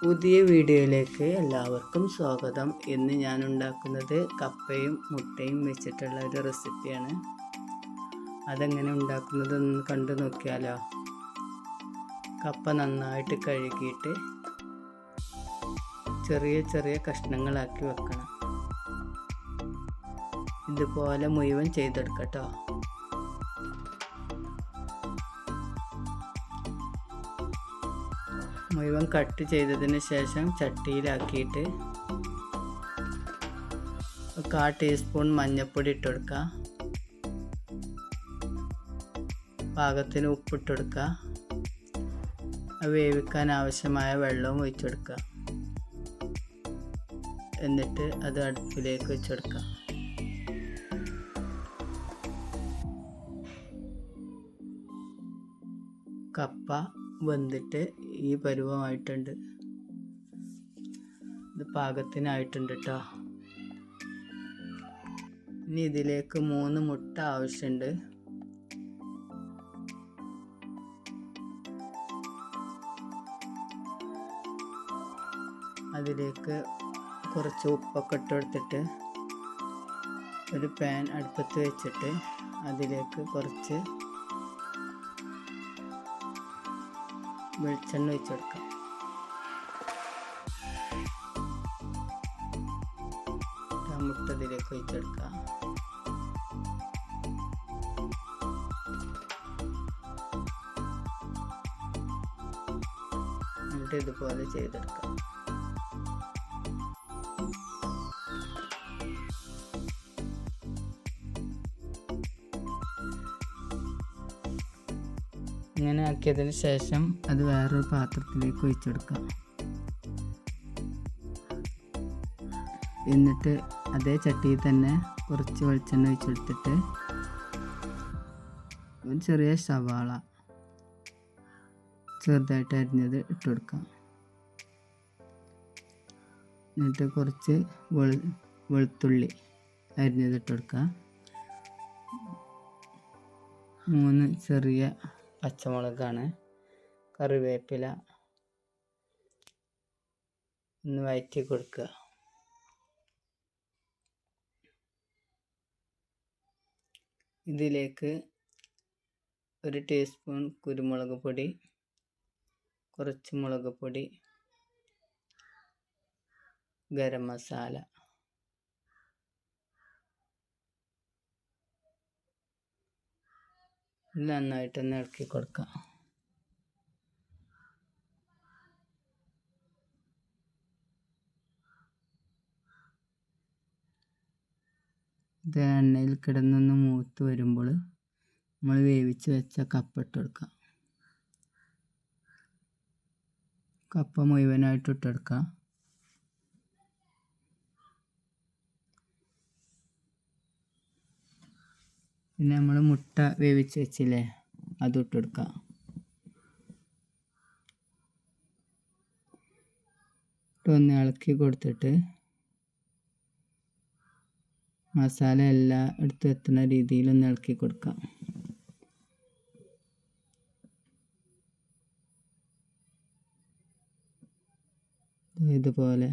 പുതിയ വീഡിയോയിലേക്ക് എല്ലാവർക്കും സ്വാഗതം. ഇന്ന് ഞാൻ ഉണ്ടാക്കുന്നത് കപ്പയും മുട്ടയും വെച്ചിട്ടുള്ള ഒരു റെസിപ്പിയാണ്. അതെങ്ങനെ ഉണ്ടാക്കുന്നതെന്ന് കണ്ടു നോക്കിയാലോ. കപ്പ നന്നായിട്ട് കഴുകിയിട്ട് ചെറിയ ചെറിയ കഷ്ണങ്ങളാക്കി വെക്കണം. ഇതുപോലെ മുഴുവൻ ചെയ്തെടുക്കട്ടോ. മുഴുവൻ കട്ട് ചെയ്തതിന് ശേഷം ചട്ടിയിലാക്കിയിട്ട് 1/4 ടീസ്പൂൺ മഞ്ഞൾപ്പൊടി ഇട്ട് കൊടുക്കുക. പാകത്തിന് ഉപ്പിട്ട് കൊടുക്കുക. വേവിക്കാൻ ആവശ്യമായ വെള്ളവും ഒഴിച്ചു കൊടുക്കുക. എന്നിട്ട് അത് അടുപ്പിലേക്ക് വെച്ച് കൊടുക്കുക. കപ്പ വെന്തിട്ട് ഈ പരുവമായിട്ടുണ്ട്. ഇത് പാകത്തിനായിട്ടുണ്ട് കേട്ടോ. ഇനി ഇതിലേക്ക് 3 മുട്ട ആവശ്യമുണ്ട്. അതിലേക്ക് കുറച്ച് ഉപ്പൊക്കെ ഇട്ട് കൊടുത്തിട്ട് ഒരു പാൻ അടുപ്പത്ത് വെച്ചിട്ട് അതിലേക്ക് കുറച്ച് വെളിച്ചെണ്ണ ഒഴിച്ച് കൊടുക്കാം. മുട്ട ഇതിലേക്ക് ഒഴിച്ചെടുക്കാം. എന്നിട്ട് ഇതുപോലെ ചെയ്തെടുക്കാം. ഇങ്ങനെ ആക്കിയതിന് ശേഷം അത് വേറൊരു പാത്രത്തിലേക്ക് ഒഴിച്ചെടുക്കാം. എന്നിട്ട് അതേ ചട്ടിയിൽ തന്നെ കുറച്ച് വെളിച്ചെണ്ണ ഒഴിച്ചെടുത്തിട്ട് ഒരു ചെറിയ സവാള ചെറുതായിട്ട് അരിഞ്ഞത് ഇട്ട് കൊടുക്കാം. എന്നിട്ട് കുറച്ച് വെളുത്തുള്ളി അരിഞ്ഞത് ഇട്ട് കൊടുക്കാം. 3 ചെറിയ പച്ചമുളകാണ്. കറിവേപ്പില ഒന്ന് വഴറ്റി കൊടുക്കുക. ഇതിലേക്ക് 1 ടീസ്പൂൺ കുരുമുളക് പൊടി, കുറച്ച് മുളക് പൊടി, ഗരം മസാല, നന്നായിട്ടൊന്ന് ഇളക്കി കൊടുക്കാം. ഇത് എണ്ണയിൽ കിടന്നൊന്ന് മൂത്ത് വരുമ്പോൾ നമ്മൾ വേവിച്ച് വെച്ച കപ്പ ഇട്ട് കൊടുക്കാം. കപ്പ മുഴുവനായിട്ട് ഇട്ടെടുക്കാം. പിന്നെ നമ്മൾ മുട്ട വേവിച്ച് വെച്ചില്ലേ, അതും ഇട്ടെടുക്കാം. ഒന്ന് ഇളക്കി കൊടുത്തിട്ട് മസാല എല്ലാം എടുത്ത് എത്തുന്ന രീതിയിൽ ഒന്ന് ഇളക്കി കൊടുക്കാം. ഇതുപോലെ